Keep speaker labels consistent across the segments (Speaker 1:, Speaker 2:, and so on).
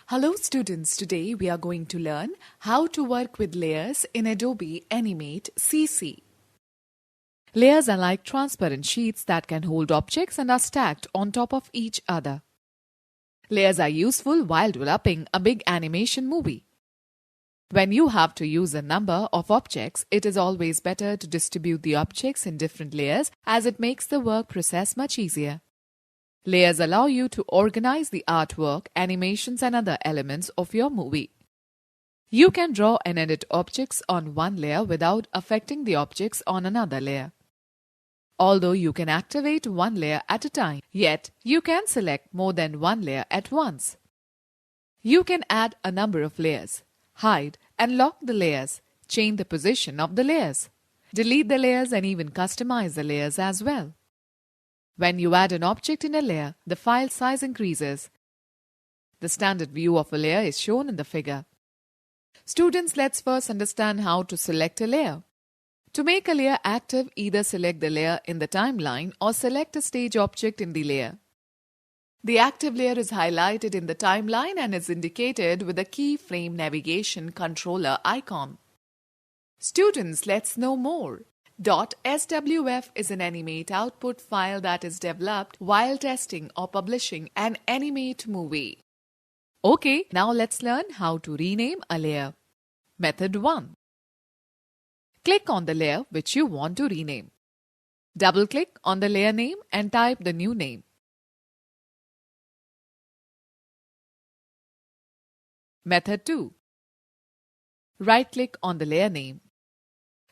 Speaker 1: Hello students, today we are going to learn how to work with layers in Adobe Animate CC. Layers are like transparent sheets that can hold objects and are stacked on top of each other. Layers are useful while developing a big animation movie. When you have to use a number of objects, it is always better to distribute the objects in different layers as it makes the work process much easier. Layers allow you to organize the artwork, animations and other elements of your movie. You can draw and edit objects on one layer without affecting the objects on another layer. Although you can activate one layer at a time, yet you can select more than one layer at once. You can add a number of layers, hide and lock the layers, change the position of the layers, delete the layers and even customize the layers as well. When you add an object in a layer, the file size increases. The standard view of a layer is shown in the figure. Students, let's first understand how to select a layer. To make a layer active, either select the layer in the timeline or select a stage object in the layer. The active layer is highlighted in the timeline and is indicated with a keyframe navigation controller icon. Students, let's know more. .swf is an animate output file that is developed while testing or publishing an animate movie. Okay, now let's learn how to rename a layer. Method 1. Click on the layer which you want to rename. Double-click on the layer name and type the new name. Method 2. Right-click on the layer name.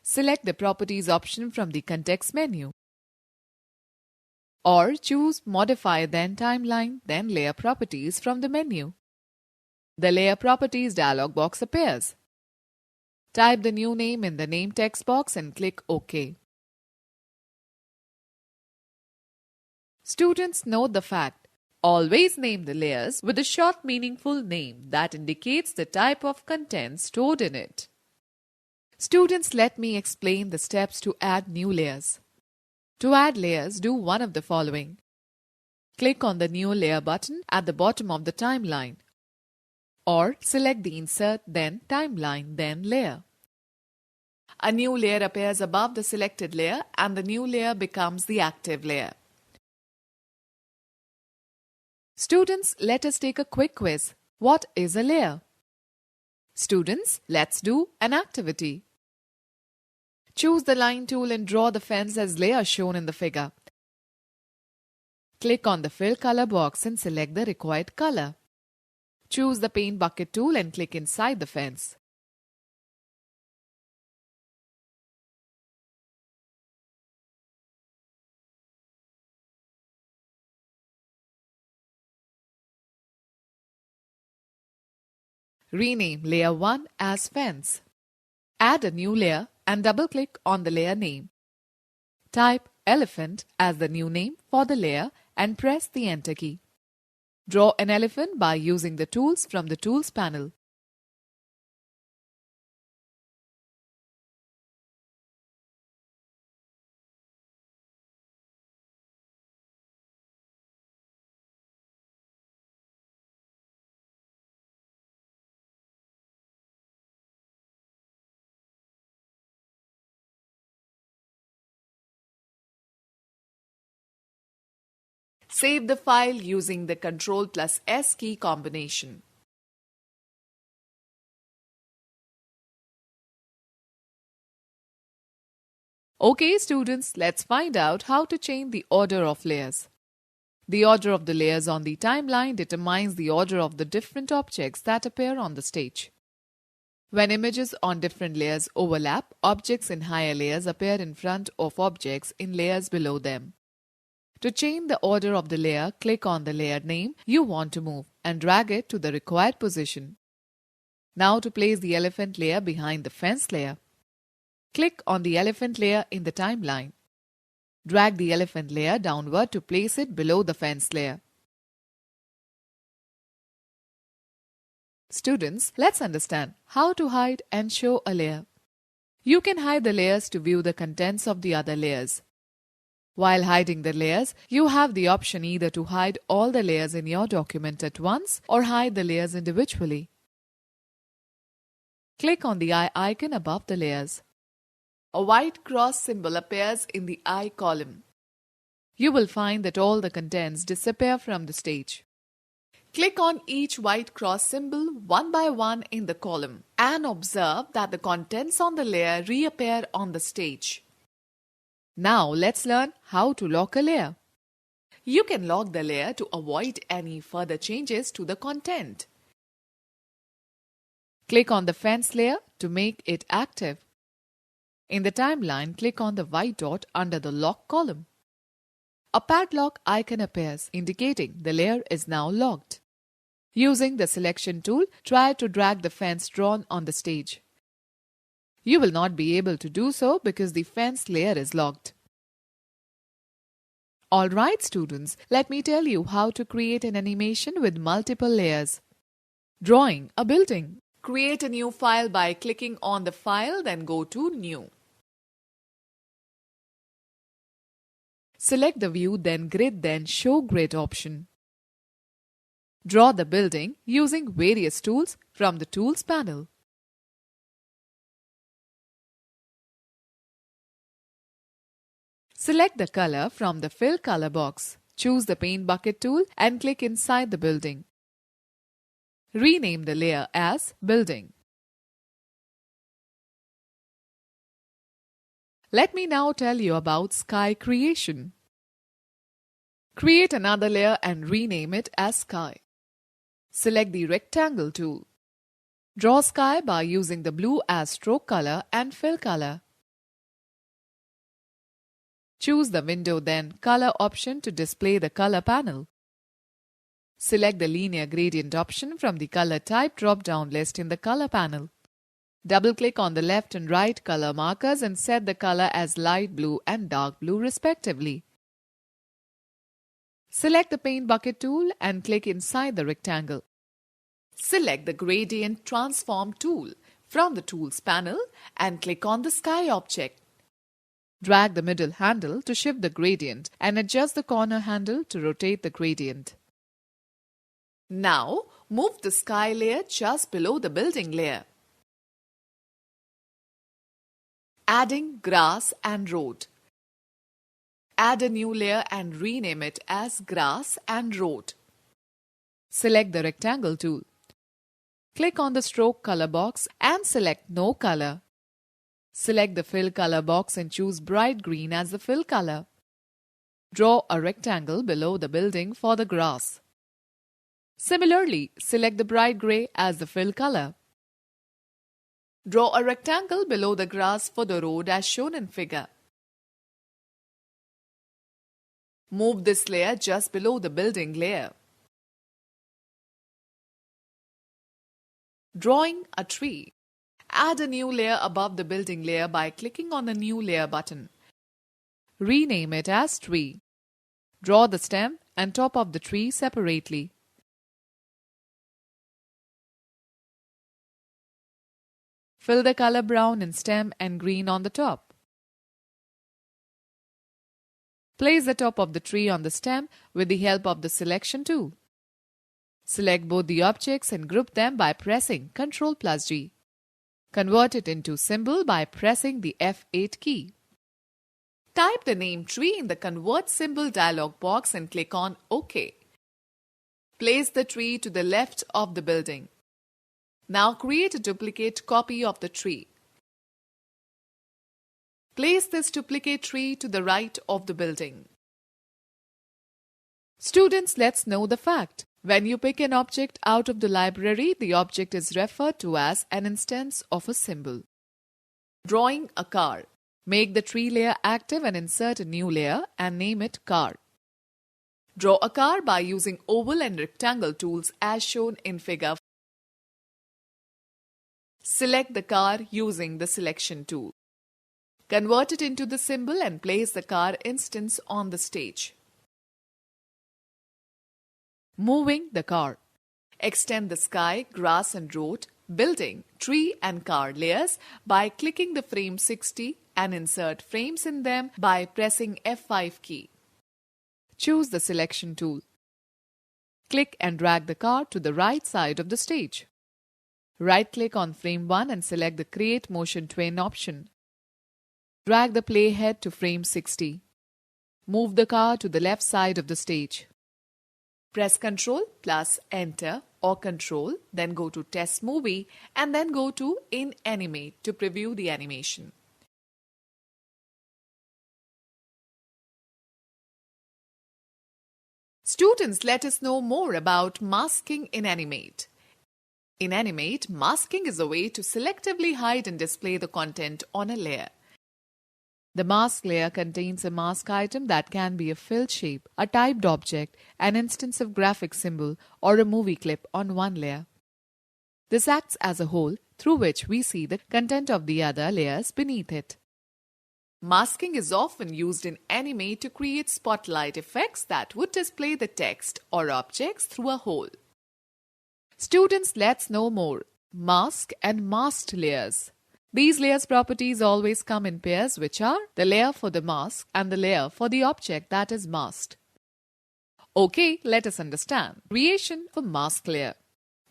Speaker 1: Select the Properties option from the context menu. Or choose Modify then Timeline then Layer Properties from the menu. The Layer Properties dialog box appears. Type the new name in the name text box and click OK. Students, note the fact: always name the layers with a short meaningful name that indicates the type of content stored in it. Students, let me explain the steps to add new layers. To add layers, do one of the following. Click on the New Layer button at the bottom of the timeline. Or select the Insert, then Timeline, then Layer. A new layer appears above the selected layer and the new layer becomes the active layer. Students, let us take a quick quiz. What is a layer? Students, let's do an activity. Choose the line tool and draw the fence as layer shown in the figure. Click on the Fill Color box and select the required color. Choose the Paint Bucket tool and click inside the fence. Rename Layer 1 as Fence. Add a new layer and double-click on the layer name. Type Elephant as the new name for the layer and press the Enter key. Draw an elephant by using the tools from the Tools panel. Save the file using the Ctrl+S key combination. Okay students, let's find out how to change the order of layers. The order of the layers on the timeline determines the order of the different objects that appear on the stage. When images on different layers overlap, objects in higher layers appear in front of objects in layers below them. To change the order of the layer, click on the layer name you want to move and drag it to the required position. Now to place the elephant layer behind the fence layer. Click on the elephant layer in the timeline. Drag the elephant layer downward to place it below the fence layer. Students, let's understand how to hide and show a layer. You can hide the layers to view the contents of the other layers. While hiding the layers, you have the option either to hide all the layers in your document at once or hide the layers individually. Click on the eye icon above the layers. A white cross symbol appears in the eye column. You will find that all the contents disappear from the stage. Click on each white cross symbol one by one in the column and observe that the contents on the layer reappear on the stage. Now let's learn how to lock a layer. You can lock the layer to avoid any further changes to the content. Click on the fence layer to make it active. In the timeline, click on the white dot under the lock column. A padlock icon appears, indicating the layer is now locked. Using the selection tool, try to drag the fence drawn on the stage. You will not be able to do so because the fence layer is locked. Alright students, let me tell you how to create an animation with multiple layers. Drawing a building. Create a new file by clicking on the file, then go to New. Select the View, then Grid, then Show Grid option. Draw the building using various tools from the Tools panel. Select the color from the Fill Color box. Choose the Paint Bucket tool and click inside the building. Rename the layer as Building. Let me now tell you about sky creation. Create another layer and rename it as Sky. Select the Rectangle tool. Draw sky by using the blue as stroke color and fill color. Choose the Window then Color option to display the color panel. Select the Linear Gradient option from the Color Type drop-down list in the Color panel. Double-click on the left and right color markers and set the color as light blue and dark blue respectively. Select the Paint Bucket tool and click inside the rectangle. Select the Gradient Transform tool from the Tools panel and click on the sky object. Drag the middle handle to shift the gradient and adjust the corner handle to rotate the gradient. Now, move the sky layer just below the building layer. Adding grass and road. Add a new layer and rename it as Grass and Road. Select the Rectangle tool. Click on the Stroke Color box and select No Color. Select the Fill Color box and choose Bright Green as the fill color. Draw a rectangle below the building for the grass. Similarly, select the Bright Gray as the fill color. Draw a rectangle below the grass for the road as shown in figure. Move this layer just below the building layer. Drawing a tree. Add a new layer above the building layer by clicking on the New Layer button. Rename it as Tree. Draw the stem and top of the tree separately. Fill the color brown in stem and green on the top. Place the top of the tree on the stem with the help of the Selection tool. Select both the objects and group them by pressing Ctrl+G. Convert it into symbol by pressing the F8 key. Type the name tree in the Convert Symbol dialog box and click on OK. Place the tree to the left of the building. Now create a duplicate copy of the tree. Place this duplicate tree to the right of the building. Students, let's know the fact. When you pick an object out of the library, the object is referred to as an instance of a symbol. Drawing a car. Make the tree layer active and insert a new layer and name it Car. Draw a car by using oval and rectangle tools as shown in figure. Select the car using the Selection tool. Convert it into the symbol and place the car instance on the stage. Moving the car. Extend the sky, grass and road, building, tree and car layers by clicking the frame 60 and insert frames in them by pressing F5 key. Choose the selection tool. Click and drag the car to the right side of the stage. Right-click on frame 1 and select the Create Motion Twin option. Drag the playhead to frame 60. Move the car to the left side of the stage. Press Ctrl plus Enter or Ctrl, then go to Test Movie and then go to In Animate to preview the animation. Students, let us know more about masking in Animate. In Animate, masking is a way to selectively hide and display the content on a layer. The mask layer contains a mask item that can be a filled shape, a typed object, an instance of graphic symbol, or a movie clip on one layer. This acts as a hole through which we see the content of the other layers beneath it. Masking is often used in Animate to create spotlight effects that would display the text or objects through a hole. Students, let's know more. Mask and masked layers. These layers properties always come in pairs, which are the layer for the mask and the layer for the object that is masked. Okay, let us understand. Creation for mask layer.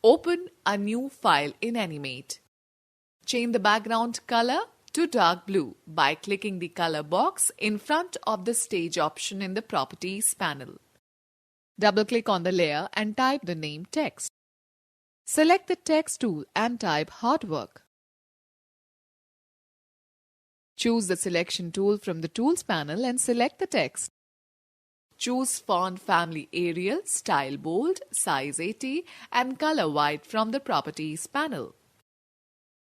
Speaker 1: Open a new file in Animate. Change the background color to dark blue by clicking the color box in front of the stage option in the Properties panel. Double-click on the layer and type the name text. Select the text tool and type Hard Work. Choose the selection tool from the Tools panel and select the text. Choose Font Family Arial, Style Bold, Size 80 and Color White from the Properties panel.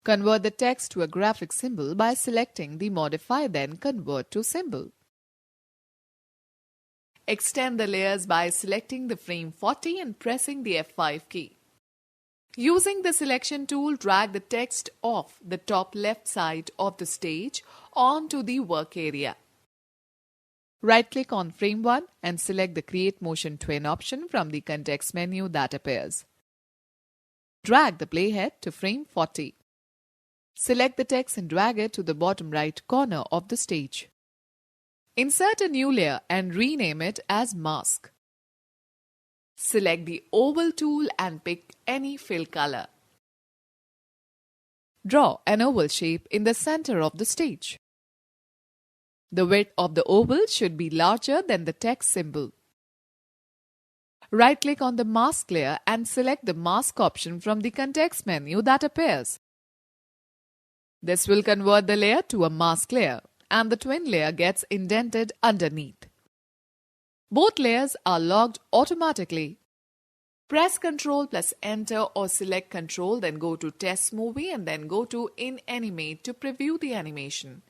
Speaker 1: Convert the text to a graphic symbol by selecting the Modify then Convert to Symbol. Extend the layers by selecting the frame 40 and pressing the F5 key. Using the selection tool, drag the text off the top left side of the stage onto the work area. Right-click on frame 1 and select the Create Motion Twin option from the context menu that appears. Drag the playhead to frame 40. Select the text and drag it to the bottom right corner of the stage. Insert a new layer and rename it as Mask. Select the Oval tool and pick any fill color. Draw an oval shape in the center of the stage. The width of the oval should be larger than the text symbol. Right-click on the mask layer and select the mask option from the context menu that appears. This will convert the layer to a mask layer and the twin layer gets indented underneath. Both layers are locked automatically. Press Ctrl plus Enter or select Ctrl, then go to Test Movie and then go to In Animate to preview the animation.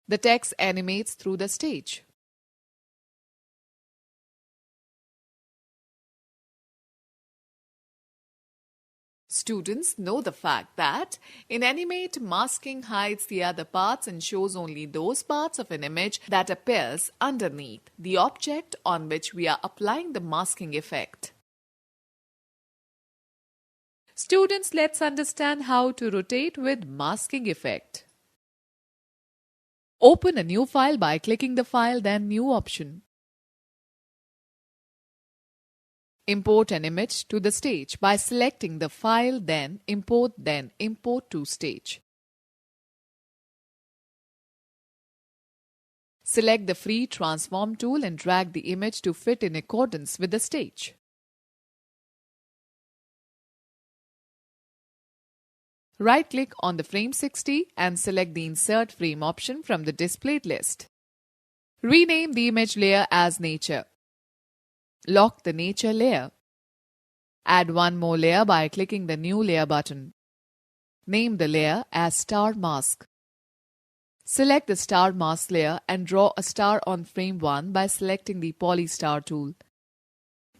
Speaker 1: The text animates through the stage. Students, know the fact that in Animate, masking hides the other parts and shows only those parts of an image that appears underneath the object on which we are applying the masking effect. Students, let's understand how to rotate with masking effect. Open a new file by clicking the File then New option. Import an image to the stage by selecting the File then Import to Stage. Select the free transform tool and drag the image to fit in accordance with the stage. Right-click on the frame 60 and select the Insert Frame option from the displayed list. Rename the image layer as Nature. Lock the Nature layer. Add one more layer by clicking the New Layer button. Name the layer as Star Mask. Select the Star Mask layer and draw a star on frame 1 by selecting the Polystar tool.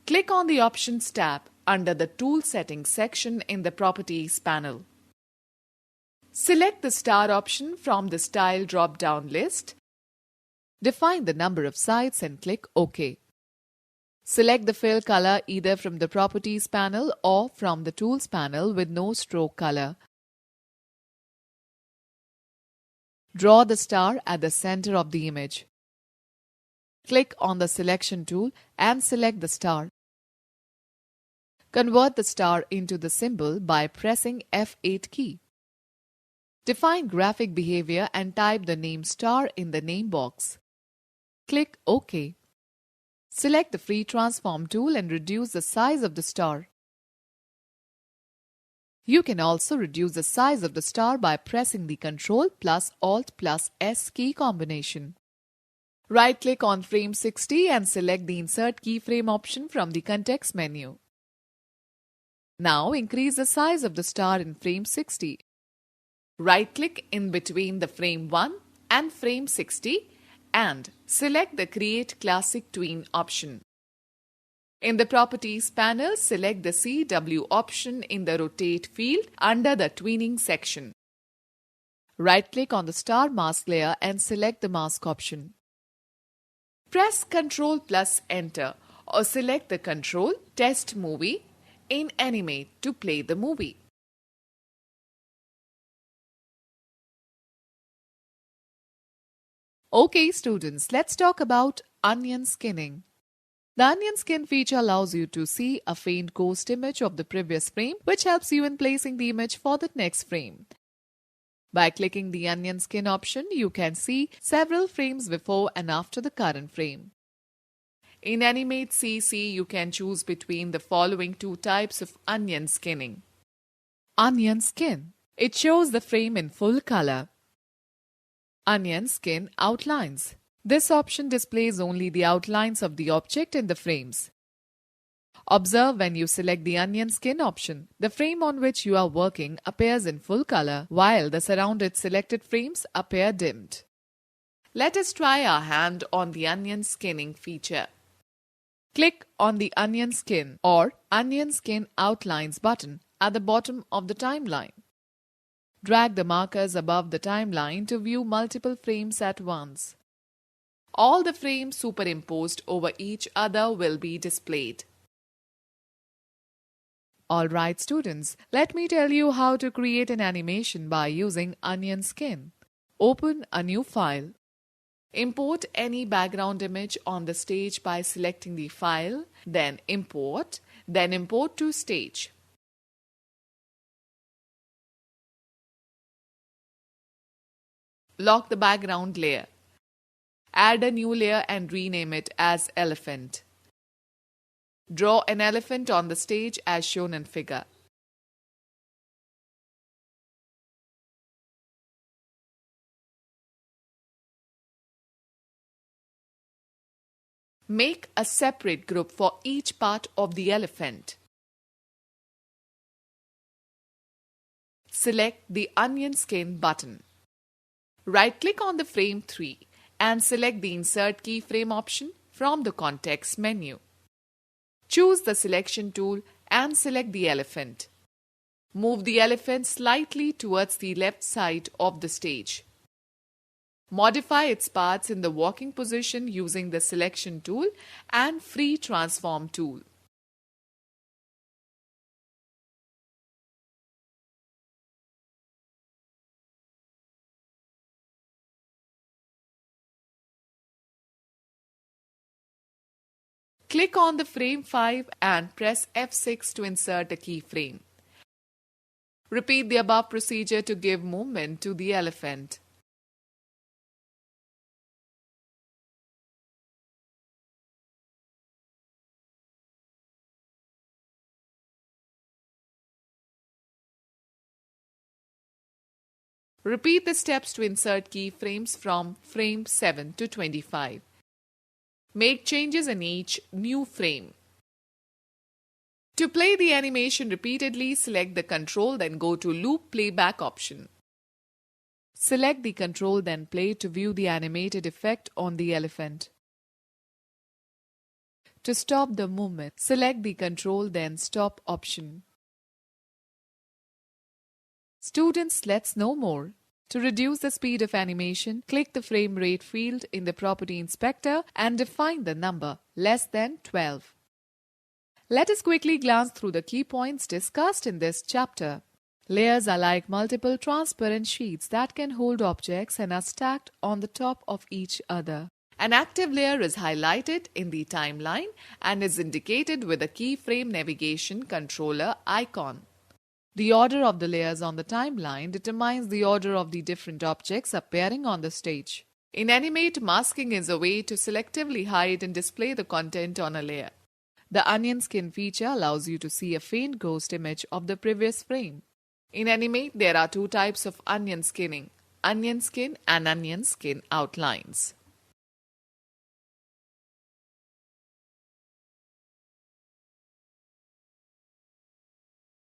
Speaker 1: Click on the Options tab under the Tool Settings section in the Properties panel. Select the star option from the Style drop-down list. Define the number of sides and click OK. Select the fill color either from the Properties panel or from the Tools panel with no stroke color. Draw the star at the center of the image. Click on the selection tool and select the star. Convert the star into the symbol by pressing F8 key. Define graphic behavior and type the name star in the name box. Click OK. Select the free transform tool and reduce the size of the star. You can also reduce the size of the star by pressing the Ctrl plus Alt plus S key combination. Right-click on frame 60 and select the Insert Keyframe option from the context menu. Now increase the size of the star in frame 60. Right-click in between the frame 1 and frame 60 and select the Create Classic Tween option. In the Properties panel, select the CW option in the Rotate field under the Tweening section. Right-click on the star mask layer and select the Mask option. Press Ctrl plus Enter or select the Control Test Movie in Animate to play the movie. Okay students, let's talk about onion skinning. The onion skin feature allows you to see a faint ghost image of the previous frame, which helps you in placing the image for the next frame. By clicking the onion skin option, you can see several frames before and after the current frame. In Animate CC, you can choose between the following two types of onion skinning. Onion skin. It shows the frame in full color. Onion skin outlines. This option displays only the outlines of the object in the frames. Observe when you select the onion skin option, the frame on which you are working appears in full color, while the surrounded selected frames appear dimmed. Let us try our hand on the onion skinning feature. Click on the onion skin or onion skin outlines button at the bottom of the timeline. Drag the markers above the timeline to view multiple frames at once. All the frames superimposed over each other will be displayed. Alright students, let me tell you how to create an animation by using onion skin. Open a new file. Import any background image on the stage by selecting the file, then import to stage. Lock the background layer. Add a new layer and rename it as elephant. Draw an elephant on the stage as shown in figure. Make a separate group for each part of the elephant. Select the onion skin button. Right-click on the frame 3 and select the Insert Keyframe option from the context menu. Choose the selection tool and select the elephant. Move the elephant slightly towards the left side of the stage. Modify its parts in the walking position using the selection tool and free transform tool. Click on the frame 5 and press F6 to insert a keyframe. Repeat the above procedure to give movement to the elephant. Repeat the steps to insert keyframes from frame 7 to 25. Make changes in each new frame. To play the animation repeatedly, select the control, then go to Loop Playback option. Select the control, then play to view the animated effect on the elephant. To stop the movement, select the control, then Stop option. Students, let's know more. To reduce the speed of animation, click the frame rate field in the Property Inspector and define the number less than 12. Let us quickly glance through the key points discussed in this chapter. Layers are like multiple transparent sheets that can hold objects and are stacked on the top of each other. An active layer is highlighted in the timeline and is indicated with a keyframe navigation controller icon. The order of the layers on the timeline determines the order of the different objects appearing on the stage. In Animate, masking is a way to selectively hide and display the content on a layer. The onion skin feature allows you to see a faint ghost image of the previous frame. In Animate, there are two types of onion skinning: onion skin and onion skin outlines.